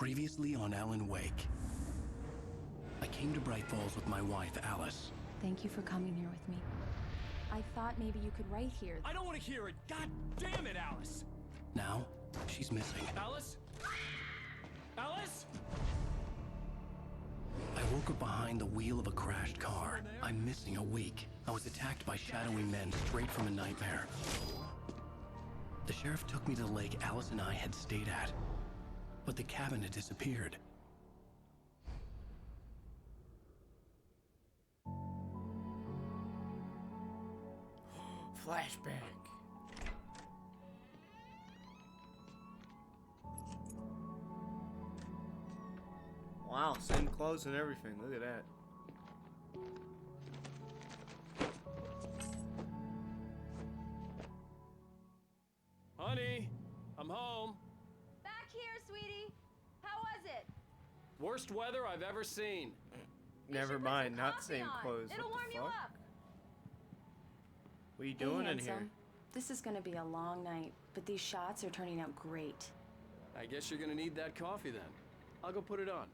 Previously on Alan Wake. I came to Bright Falls with my wife, Alice. Thank you for coming here with me. I thought maybe you could write here. I don't want to hear it! God damn it, Alice! Now, she's missing. Alice? Alice? I woke up behind the wheel of a crashed car. I'm missing a week. I was attacked by shadowy men straight from a nightmare. The sheriff took me to the lake Alice and I had stayed at, but the cabin had disappeared. Flashback. Wow, same clothes and everything. Look at that. Honey, I'm home. Back here, sweetie. How was it? Worst weather I've ever seen. Never mind, not same clothes. It'll What warm the you fuck? up. What are you doing Hey, in here? handsome. This is gonna be a long night, but these shots are turning out great. I guess you're gonna need that coffee then. I'll go put it on.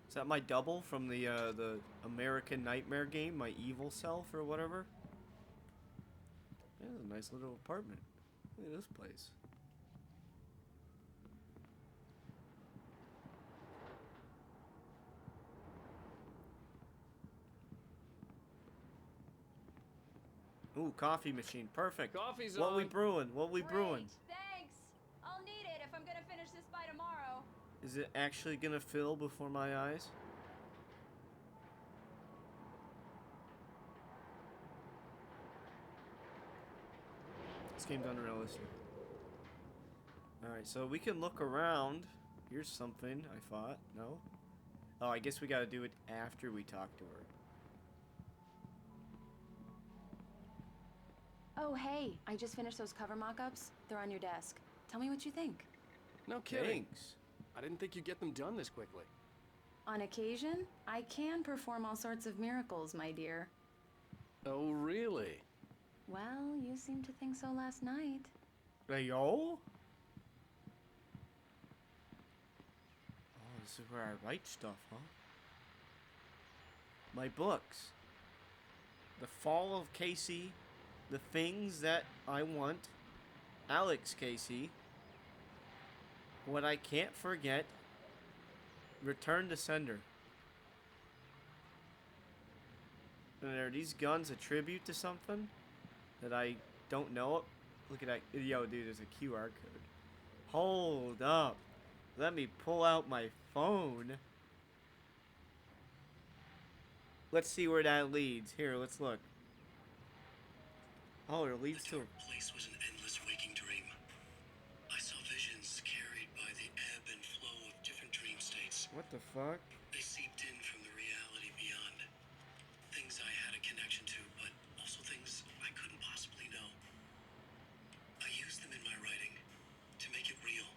Is that my double from the American Nightmare game? My evil self or whatever? Yeah, it's a nice little apartment. Look at this place. Ooh, coffee machine. Perfect. Coffee's What we on. brewing? What we brewing? Great, thanks. I'll need it if I'm gonna finish this by tomorrow. Is it actually gonna fill before my eyes? This game's unrealistic. Alright, so we can look around. Here's something, I thought. No? Oh, I guess we gotta do it after we talk to her. Oh, hey, I just finished those cover mock-ups. They're on your desk. Tell me what you think. No kidding. Thanks. I didn't think you'd get them done this quickly. On occasion, I can perform all sorts of miracles, my dear. Oh, really? Well, you seemed to think so last night. Hey, yo? Oh, this is where I write stuff, huh? My books. The Fall of Casey. The Things That I Want. Alex Casey. What I Can't Forget. Return to Sender. And are these guns a tribute to something that I don't know? Look at that. Yo, dude, there's a QR code. Hold up. Let me pull out my phone. Let's see where that leads. Here, let's look. Oh, it leads to... The dark place was an endless waking dream. I saw visions carried by the ebb and flow of different dream states. What the fuck? They seeped in from the reality beyond. Things I had a connection to, but also things I couldn't possibly know. I used them in my writing to make it real,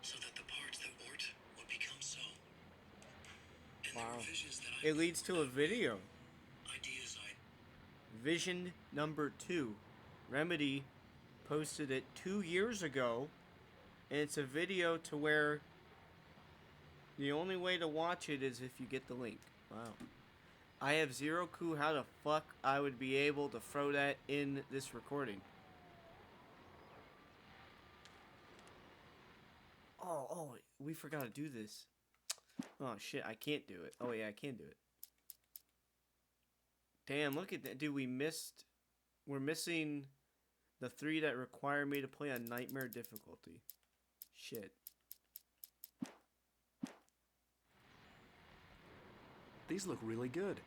so that the parts that weren't would become so. And there were visions that I It leads to a video. ideas I Vision number 2. Remedy posted it 2 years ago. And it's a video to where the only way to watch it is if you get the link. Wow. I have zero clue how the fuck I would be able to throw that in this recording. Oh, we forgot to do this. Oh shit, I can't do it. Oh yeah, I can do it. Damn, look at that. Dude, we're missing the 3 that require me to play on Nightmare difficulty. Shit. These look really good.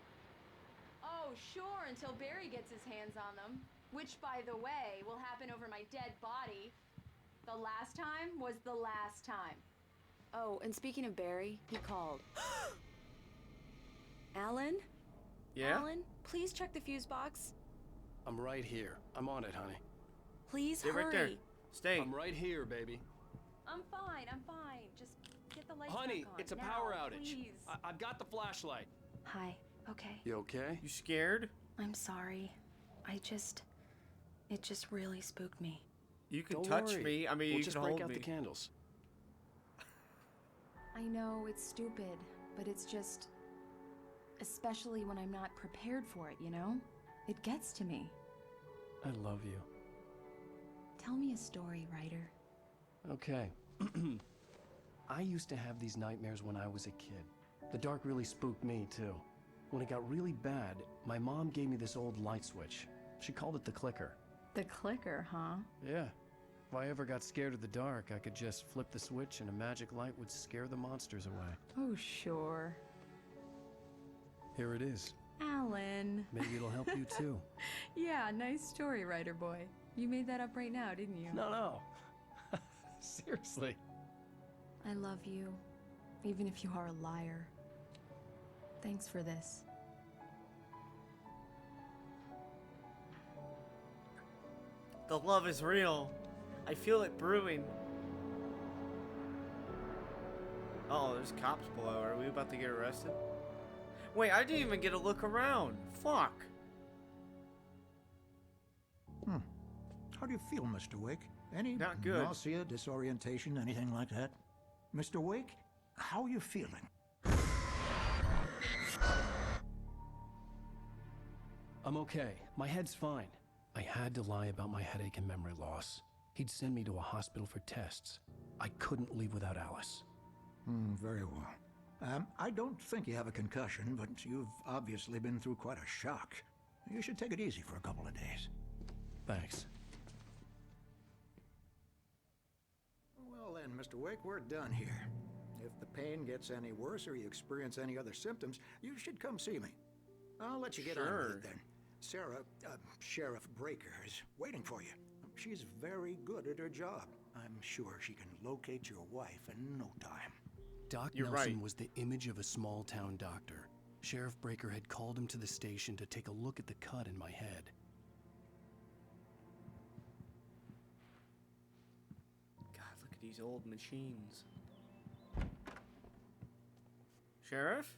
Oh, sure, until Barry gets his hands on them. Which, by the way, will happen over my dead body. The last time was the last time. Oh, and speaking of Barry, he called. Alan? Yeah? Alan, please check the fuse box. I'm right here. I'm on it, honey. Please Stay hurry. right there. Stay. I'm right here, baby. I'm fine. Just get the lights Honey, back on. it's a now, power outage. Please. I've got the flashlight. Hi. Okay. You okay? You scared? I'm sorry. It just really spooked me. You can Don't touch worry. me. I mean, We'll you just can break hold out me. the candles. I know it's stupid, but it's just... especially when I'm not prepared for it, you know? It gets to me. I love you. Tell me a story, writer. Okay. I used to have these nightmares when I was a kid. The dark really spooked me, too. When it got really bad, my mom gave me this old light switch. She called it the clicker. The clicker, huh? Yeah. If I ever got scared of the dark, I could just flip the switch and a magic light would scare the monsters away. Oh, sure. Here it is. Alan. Maybe it'll help you, too. Yeah, nice story, writer boy. You made that up right now, didn't you? No. Seriously. I love you, even if you are a liar. Thanks for this. The love is real. I feel it brewing. Oh, there's cops below. Are we about to get arrested? Wait, I didn't even get a look around. Fuck. How do you feel, Mr. Wake? Any Not good. nausea, disorientation, anything like that? Mr. Wake, how are you feeling? I'm okay. My head's fine. I had to lie about my headache and memory loss. He'd send me to a hospital for tests. I couldn't leave without Alice. Very well. I don't think you have a concussion, but you've obviously been through quite a shock. You should take it easy for a couple of days. Thanks. Well then, Mr. Wake, we're done here. If the pain gets any worse or you experience any other symptoms, you should come see me. I'll let you get on with Sure. it then. Sarah, Sheriff Breaker, is waiting for you. She's very good at her job. I'm sure she can locate your wife in no time. Doc You're Nelson right. was the image of a small-town doctor. Sheriff Breaker had called him to the station to take a look at the cut in my head. God, look at these old machines. Sheriff?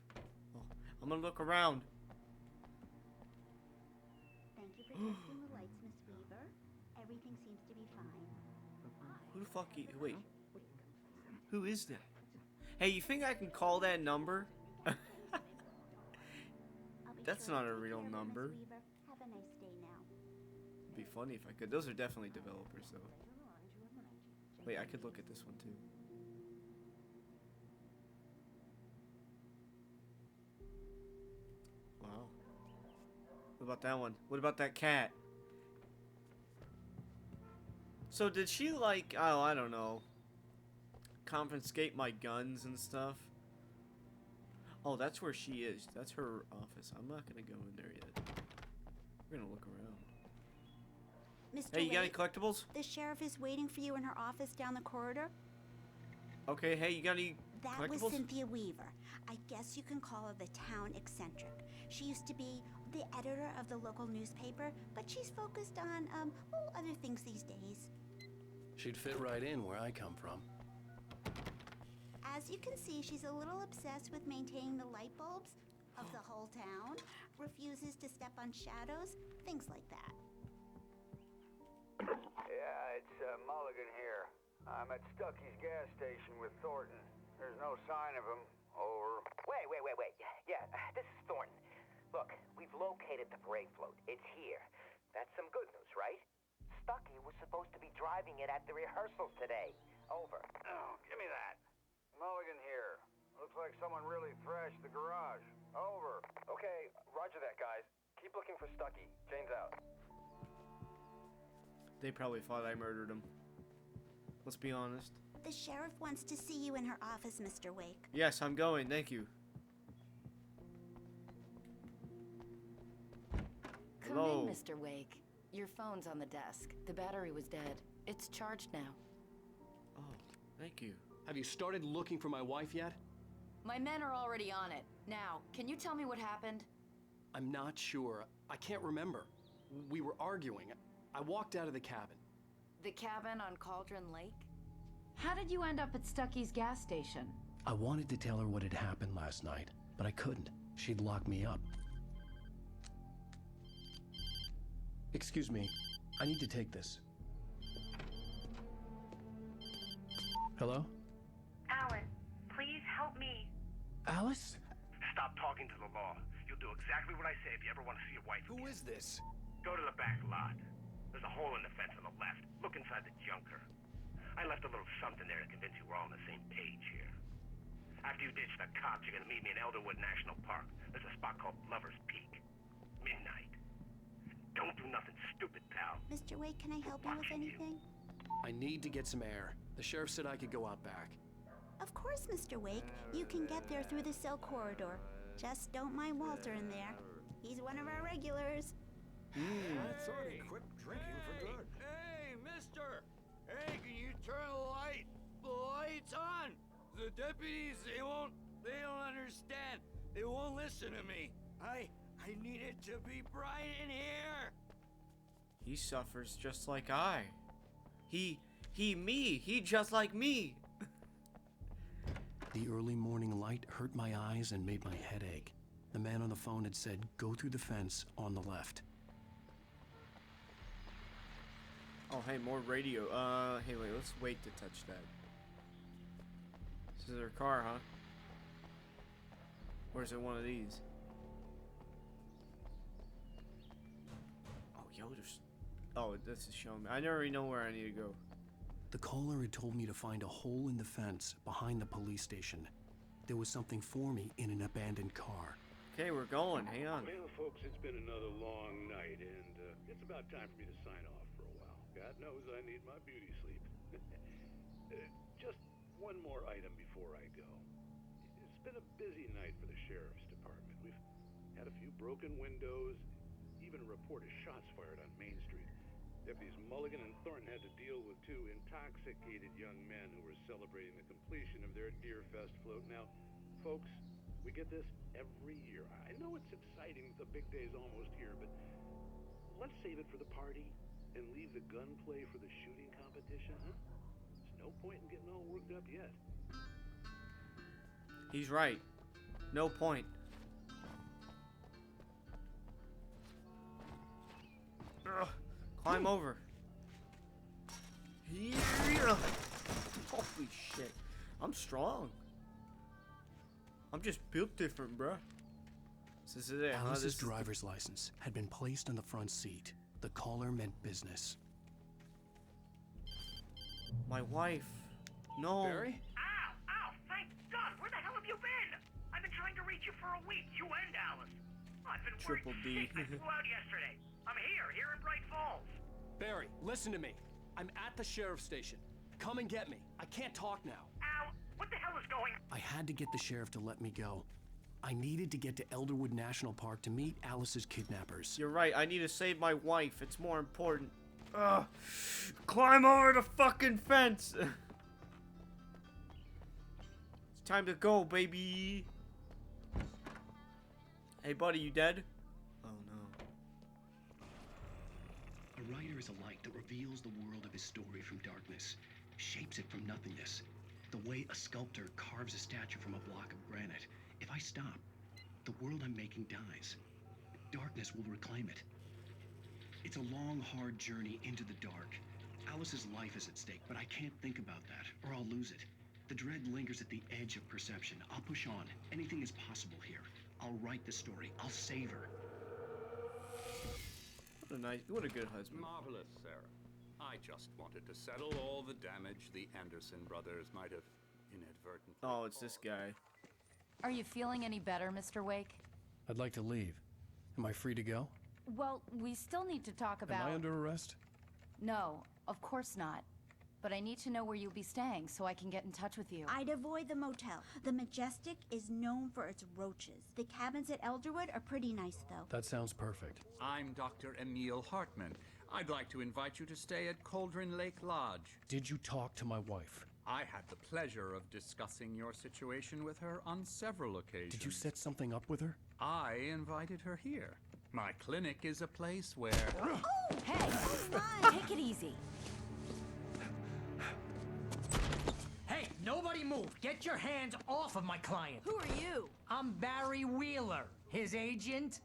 Oh, I'm gonna look around. Thank you for testing the lights, Miss Weaver. Everything seems to be fine. Who the fuck you? Wait. Who is that? Hey, you think I can call that number? I'll be That's sure not to a take real care of her, Miss number. Weaver. Have a nice day now. It'd be funny if I could. Those are definitely developers, though. Wait, I could look at this one too. Wow. What about that one? What about that cat? So did she like, oh, I don't know, confiscate my guns and stuff? Oh, that's where she is. That's her office. I'm not gonna go in there yet. We're gonna look around. Mr. Hey, you got any Wake, collectibles? the sheriff is waiting for you in her office down the corridor. Okay, hey, you got any That was collectibles? Cynthia Weaver. I guess you can call her the town eccentric. She used to be the editor of the local newspaper, but she's focused on, other things these days. She'd fit right in where I come from. As you can see, she's a little obsessed with maintaining the light bulbs of the whole town, refuses to step on shadows, things like that. Yeah, it's Mulligan here. I'm at Stucky's gas station with Thornton. There's no sign of him. Over. Wait. Yeah, this is Thornton. Look, we've located the parade float. It's here. That's some good news, right? Stucky was supposed to be driving it at the rehearsals today. Over. Oh, give me that. Mulligan here. Looks like someone really thrashed the garage. Over. Okay, roger that, guys. Keep looking for Stucky. Jane's out. They probably thought I murdered him. Let's be honest. The sheriff wants to see you in her office, Mr. Wake. Yes, I'm going. Thank you. Come Hello. in, Mr. Wake. Your phone's on the desk. The battery was dead. It's charged now. Oh, thank you. Have you started looking for my wife yet? My men are already on it. Now, can you tell me what happened? I'm not sure. I can't remember. We were arguing. I walked out of the cabin. The cabin on Cauldron Lake? How did you end up at Stucky's gas station? I wanted to tell her what had happened last night, but I couldn't. She'd lock me up. Excuse me. I need to take this. Hello? Alan, please help Alice? Stop talking to the law. You'll do exactly what I say if you ever want to see your wife Who again. is this? Go to the back lot. There's a hole in the fence on the left. Look inside the junker. I left a little something there to convince you we're all on the same page here. After you ditch the cops, you're gonna meet me in Elderwood National Park. There's a spot called Lover's Peak. Midnight. Don't do nothing stupid, pal. Mr. Wake, can I help you with anything? I need to get some air. The sheriff said I could go out back. Of course, Mr. Wake. You can get there through the cell corridor. Just don't mind Walter in there. He's one of our regulars. I thought he quit drinking for good. Hey, mister! Hey, can you turn the light? The light's on! The deputies, they don't understand. They won't listen to me. I need it to be bright in here. He suffers just like I. He just like me. The early morning light hurt my eyes and made my head ache. The man on the phone had said, go through the fence on the left. Oh, hey, more radio. Hey, wait, let's wait to touch that. This is her car, huh? Or is it one of these? Oh, yo, just... Oh, this is showing me. I never really know where I need to go. The caller had told me to find a hole in the fence behind the police station. There was something for me in an abandoned car. Okay, we're going. Hang on. Well, folks, it's been another long night, and it's about time for me to sign off for a while. God knows I need my beauty sleep. Just one more item before I go. It's been a busy night for the sheriff's department. We've had a few broken windows, even a report of shots fired on Main Street. Deputies Mulligan and Thornton had to deal with two intoxicated young men who were celebrating the completion of their Deer Fest float. Now, folks, we get this every year. I know it's exciting that the big day's almost here, but let's save it for the party and leave the gunplay for the shooting competition, huh? There's no point in getting all worked up yet. He's right. No point. Ugh. Climb over. Yeah. Holy shit. I'm strong. I'm just built different, bruh. This is it, huh? Alice's driver's license had been placed on the front seat. The caller meant business. My wife. No. Barry? Ow! Thank God! Where the hell have you been? I've been trying to reach you for a week, you and Alice. I've been Triple D. I flew out yesterday. I'm here in Bright Falls. Barry, listen to me. I'm at the sheriff's station. Come and get me. I can't talk now. Ow! What the hell is going on? I had to get the sheriff to let me go. I needed to get to Elderwood National Park to meet Alice's kidnappers. You're right. I need to save my wife. It's more important. Ugh. Climb over the fucking fence. It's time to go, baby. Hey, buddy, you dead? Oh, no. A writer is a light that reveals the world of his story from darkness, shapes it from nothingness. The way a sculptor carves a statue from a block of granite. If I stop, the world I'm making dies. Darkness will reclaim it. It's a long, hard journey into the dark. Alice's life is at stake, but I can't think about that, or I'll lose it. The dread lingers at the edge of perception. I'll push on. Anything is possible here. I'll write the story. I'll save her. What a good husband. Marvelous, Sarah. I just wanted to settle all the damage the Anderson brothers might have inadvertently... Oh, it's this guy. Are you feeling any better, Mr. Wake? I'd like to leave. Am I free to go? Well, we still need to talk about... Am I under arrest? No, of course not. But I need to know where you'll be staying so I can get in touch with you. I'd avoid the motel. The Majestic is known for its roaches. The cabins at Elderwood are pretty nice, though. That sounds perfect. I'm Dr. Emil Hartman. I'd like to invite you to stay at Cauldron Lake Lodge. Did you talk to my wife? I had the pleasure of discussing your situation with her on several occasions. Did you set something up with her? I invited her here. My clinic is a place where... Oh, hey! Take it easy. Hey, nobody move! Get your hands off of my client! Who are you? I'm Barry Wheeler, his agent.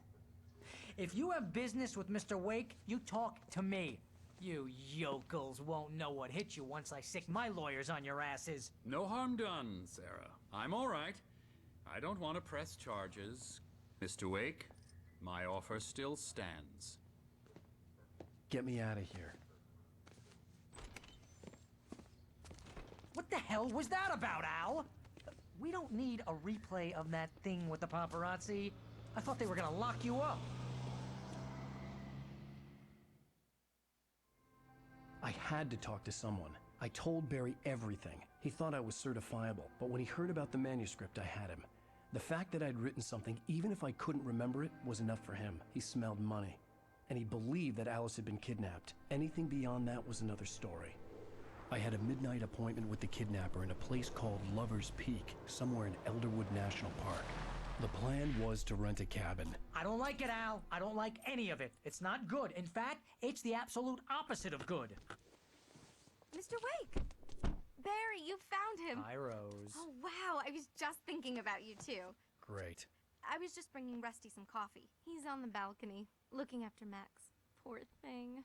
If you have business with Mr. Wake, you talk to me. You yokels won't know what hit you once I sick my lawyers on your asses. No harm done, Sarah. I'm all right. I don't want to press charges. Mr. Wake, my offer still stands. Get me out of here. What the hell was that about, Al? We don't need a replay of that thing with the paparazzi. I thought they were gonna lock you up. I had to talk to someone. I told Barry everything. He thought I was certifiable, but when he heard about the manuscript, I had him. The fact that I'd written something, even if I couldn't remember it, was enough for him. He smelled money. And he believed that Alice had been kidnapped. Anything beyond that was another story. I had a midnight appointment with the kidnapper in a place called Lover's Peak, somewhere in Elderwood National Park. The plan was to rent a cabin. I don't like it, Al. I don't like any of it. It's not good. In fact, it's the absolute opposite of good. Mr. Wake! Barry, you found him! Hi, Rose. Oh, wow. I was just thinking about you, too. Great. I was just bringing Rusty some coffee. He's on the balcony, looking after Max. Poor thing.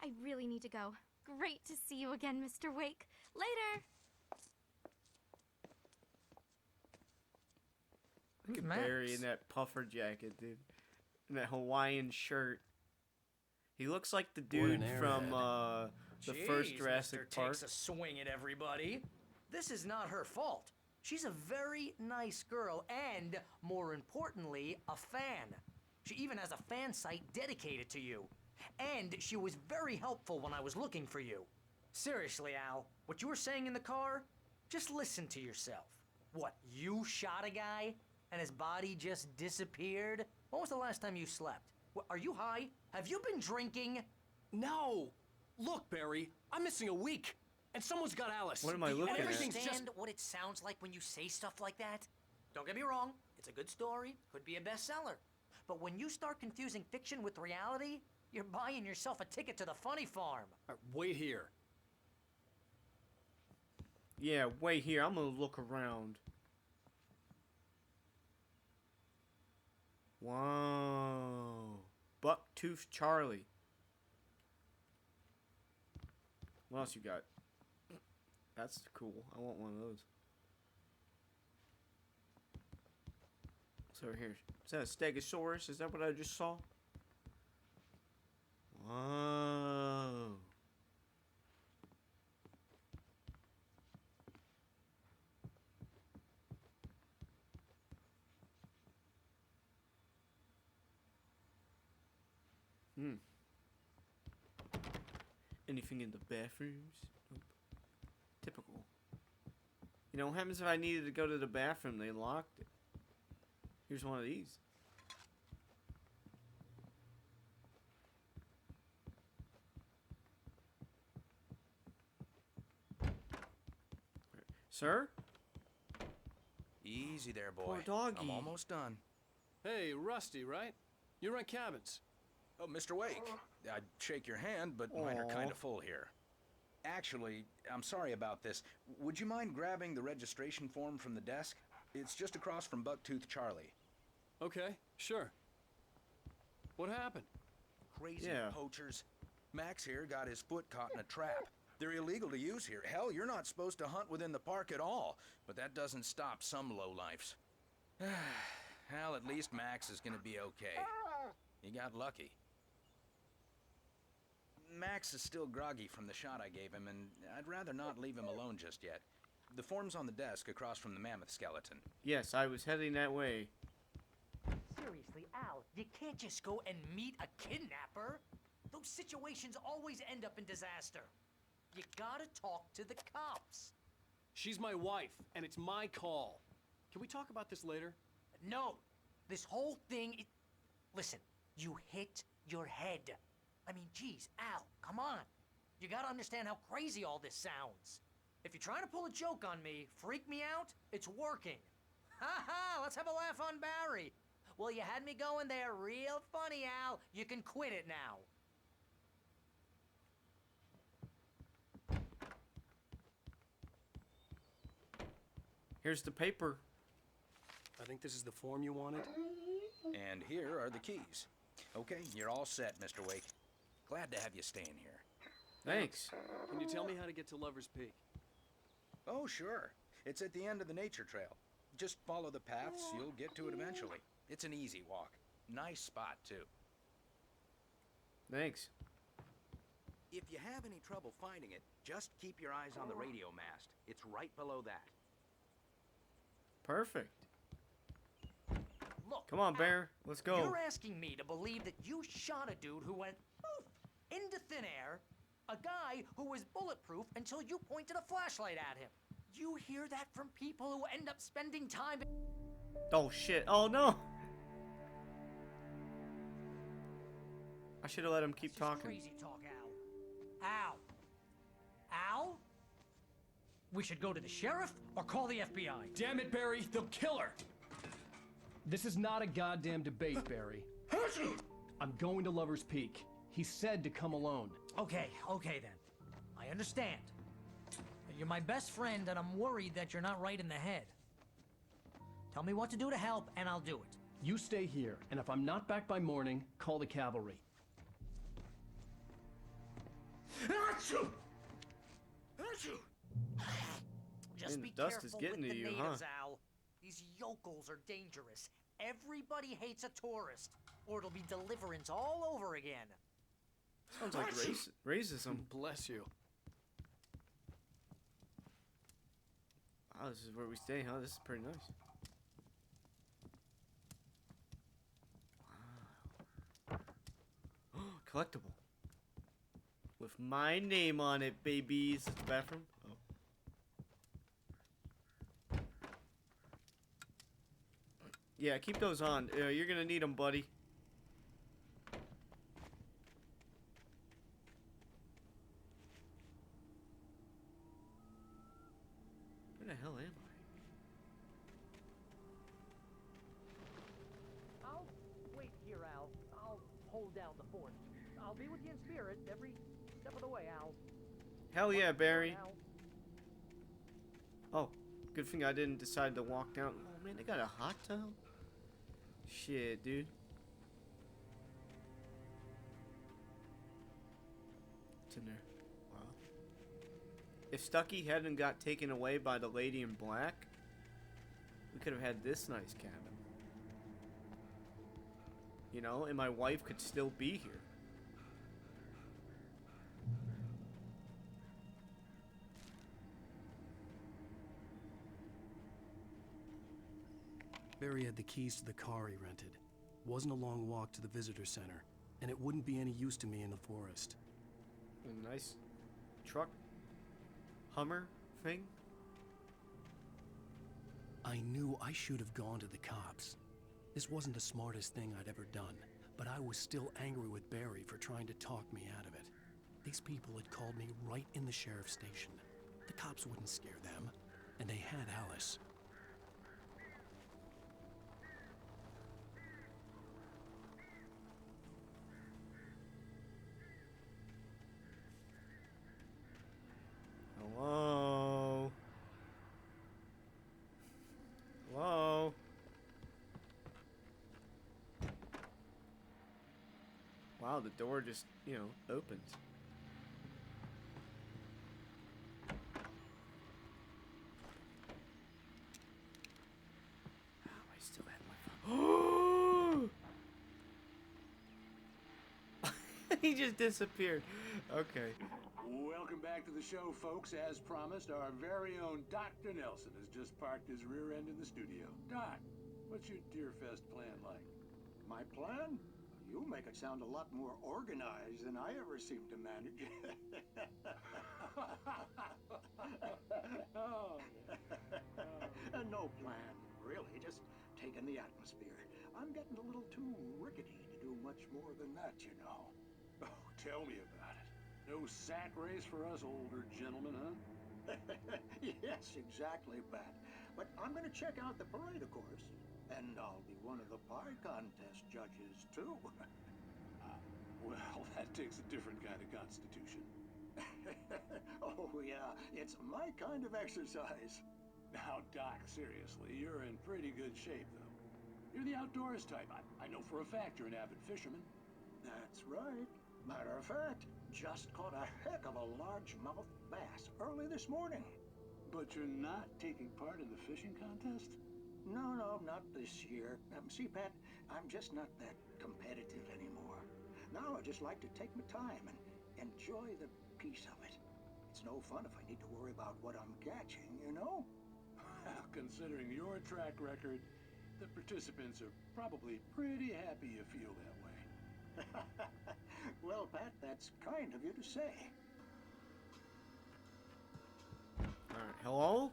I really need to go. Great to see you again, Mr. Wake. Later! Look at Max? Barry in that puffer jacket, dude. And that Hawaiian shirt. He looks like the dude from the first Jurassic Park. Takes a swing at everybody. This is not her fault. She's a very nice girl and, more importantly, a fan. She even has a fan site dedicated to you. And she was very helpful when I was looking for you. Seriously, Al, what you were saying in the car, just listen to yourself. What, you shot a guy and his body just disappeared? When was the last time you slept? What, are you high? Have you been drinking? No! Look, Barry, I'm missing a week, and someone's got Alice. What am I looking at? Understand what it sounds like when you say stuff like that? Don't get me wrong, it's a good story, could be a bestseller. But when you start confusing fiction with reality, you're buying yourself a ticket to the funny farm. Wait here. Yeah, wait here. I'm gonna look around. Wow. Bucktooth Charlie. What else you got? That's cool. I want one of those. What's over here? Is that a Stegosaurus? Is that what I just saw? Wow. Anything in the bathrooms? Nope. Typical. You know, what happens if I needed to go to the bathroom? They locked it. Here's one of these. Sir? Easy there, boy. Poor doggy. I'm almost done. Hey, Rusty, right? You rent cabins. Oh, Mr. Wake. I'd shake your hand, but mine are kind of full here. Actually, I'm sorry about this. Would you mind grabbing the registration form from the desk? It's just across from Bucktooth Charlie. Okay, sure. What happened? Crazy poachers. Max here got his foot caught in a trap. They're illegal to use here. Hell, you're not supposed to hunt within the park at all. But that doesn't stop some lowlifes. Well, at least Max is gonna be okay. He got lucky. Max is still groggy from the shot I gave him, and I'd rather not leave him alone just yet. The form's on the desk across from the mammoth skeleton. Yes, I was heading that way. Seriously, Al, you can't just go and meet a kidnapper. Those situations always end up in disaster. You gotta talk to the cops. She's my wife, and it's my call. Can we talk about this later? No, this whole thing is... Listen, you hit your head. I mean, geez, Al, come on. You gotta understand how crazy all this sounds. If you're trying to pull a joke on me, freak me out, it's working. Ha ha, let's have a laugh on Barry. Well, you had me going there real funny, Al. You can quit it now. Here's the paper. I think this is the form you wanted. And here are the keys. Okay, you're all set, Mr. Wake. Glad to have you staying here. Thanks. Can you tell me how to get to Lover's Peak? Oh, sure. It's at the end of the nature trail. Just follow the paths, you'll get to it eventually. It's an easy walk. Nice spot, too. Thanks. If you have any trouble finding it, just keep your eyes on the radio mast. It's right below that. Perfect. Look, Come on, Bear. Let's go. You're asking me to believe that you shot a dude who went poof into thin air, a guy who was bulletproof until you pointed a flashlight at him. You hear that from people who end up spending time... Oh, shit. Oh, no. I should have let him keep talking. Crazy talk, Al. Al? We should go to the sheriff or call the FBI. Damn it, Barry, they'll kill her! This is not a goddamn debate, Barry. I'm going to Lover's Peak. He said to come alone. Okay then. I understand. You're my best friend, and I'm worried that you're not right in the head. Tell me what to do to help, and I'll do it. You stay here, and if I'm not back by morning, call the cavalry. Achoo! Just Man, be the dust is careful getting with to the you, natives, huh? Al. These yokels are dangerous. Everybody hates a tourist, or it'll be deliverance all over again. Sounds like racism. Bless you. Wow, this is where we stay, huh? This is pretty nice. Wow. Collectible. With my name on it, babies. It's the bathroom. Oh. Yeah, keep those on. You're gonna need them, buddy. Where the hell am I? I'll wait here, Al. I'll hold down the fort. I'll be with you in spirit every step of the way, Al. Hell yeah, Barry. Oh, good thing I didn't decide to walk down. Oh man, they got a hot tub? Shit, dude. What's in there? Wow. If Stucky hadn't got taken away by the lady in black, we could have had this nice cabin. You know, and my wife could still be here. Barry had the keys to the car he rented. Wasn't a long walk to the visitor center, and it wouldn't be any use to me in the forest. A nice truck, Hummer thing. I knew I should have gone to the cops. This wasn't the smartest thing I'd ever done, but I was still angry with Barry for trying to talk me out of it. These people had called me right in the sheriff's station. The cops wouldn't scare them, and they had Alice. Hello? Hello? Wow, the door just, opens. Oh, I still have my phone. He just disappeared. Okay. Welcome back to the show, folks. As promised, our very own Dr. Nelson has just parked his rear end in the studio. Doc, what's your Deerfest plan like? My plan? You make it sound a lot more organized than I ever seem to manage. No plan, really. Just taking the atmosphere. I'm getting a little too rickety to do much more than that, you know. Oh, tell me about it. No sack race for us older gentlemen, huh? Yes, exactly, Pat. But I'm going to check out the parade, of course. And I'll be one of the pie contest judges, too. Well, that takes a different kind of constitution. Oh, yeah. It's my kind of exercise. Now, Doc, seriously, you're in pretty good shape, though. You're the outdoors type. I know for a fact you're an avid fisherman. That's right. Matter of fact, just caught a heck of a largemouth bass early this morning. But you're not taking part in the fishing contest? No, not this year. See, Pat, I'm just not that competitive anymore. Now I just like to take my time and enjoy the peace of it. It's no fun if I need to worry about what I'm catching, you know? Well, considering your track record, the participants are probably pretty happy you feel that way. Well, Pat, that's kind of you to say. Alright, hello?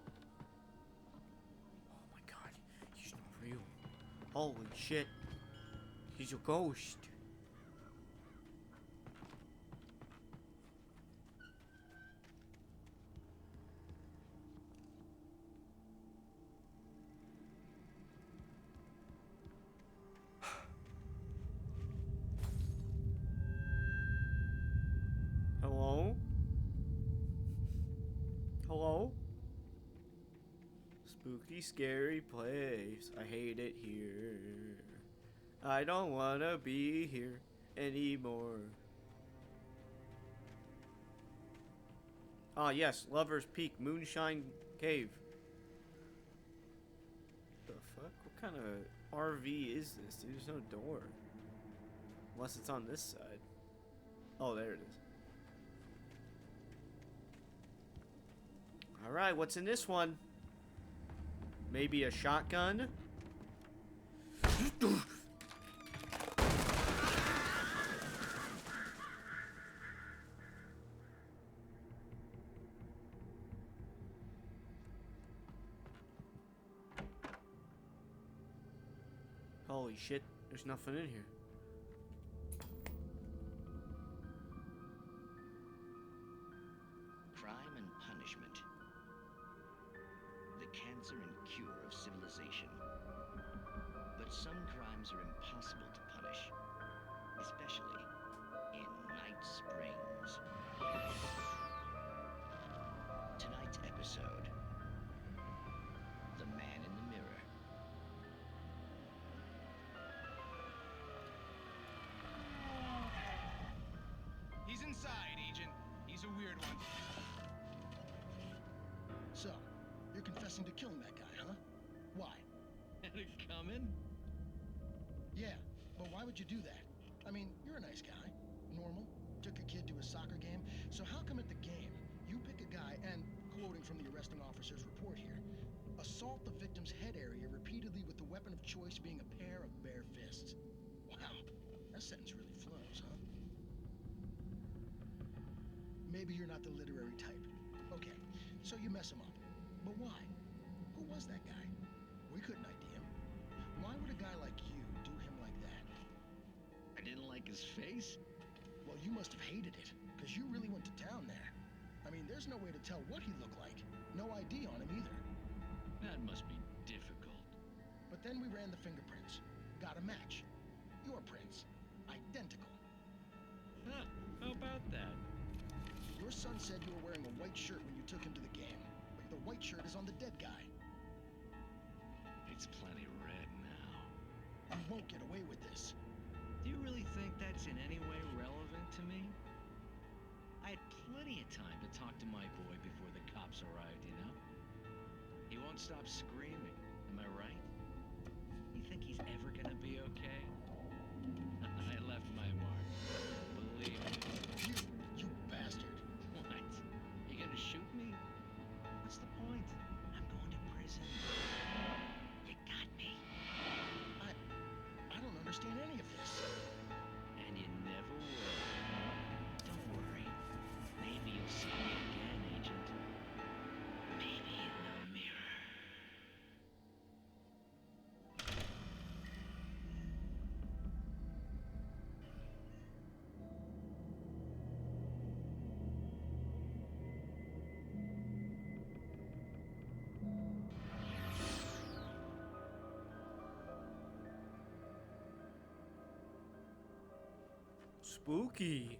Oh my god, he's not real. Holy shit. He's a ghost. Hello? Hello? Spooky, scary place. I hate it here. I don't wanna be here anymore. Ah, yes, Lover's Peak, Moonshine Cave. The fuck? What kind of RV is this, dude? There's no door. Unless it's on this side. Oh, there it is. Alright, what's in this one? Maybe a shotgun? Holy shit, there's nothing in here. Crime and punishment. The cancer and cure of civilization. But some crimes are impossible to punish, especially in Night Springs. Tonight's episode, The Man in the Mirror. He's inside, Agent. He's a weird one. So, you're confessing to killing that guy, huh? Why? Had it coming? Yeah, but why would you do that? I mean, you're a nice guy. Normal. Took a kid to a soccer game. So how come at the game, you pick a guy and, quoting from the arresting officer's report here, assault the victim's head area repeatedly with the weapon of choice being a pair of bare fists? Wow, that sentence really flows, huh? Maybe you're not the literary type. Okay, so you mess him up. But why? Who was that guy? We couldn't ID him. Why would a guy like you do him like that? I didn't like his face? Well, you must have hated it, because you really went to town there. I mean, there's no way to tell what he looked like. No ID on him either. That must be difficult. But then we ran the fingerprints. Got a match. Your prints. Identical. Huh, how about that? Your son said you were wearing a white shirt when you took him to the game. But the white shirt is on the dead guy. It's plenty red now. You won't get away with this. Do you really think that's in any way relevant to me? I had plenty of time to talk to my boy before the cops arrived, you know? He won't stop screaming, am I right? You think he's ever gonna be okay? I left my mark. Believe me. You bastard. What? You gonna shoot me? What's the point? I'm going to prison. You got me. I don't understand any of this. And you never will. Don't worry. Maybe you'll see me again, Agent. Maybe in the mirror. Spooky.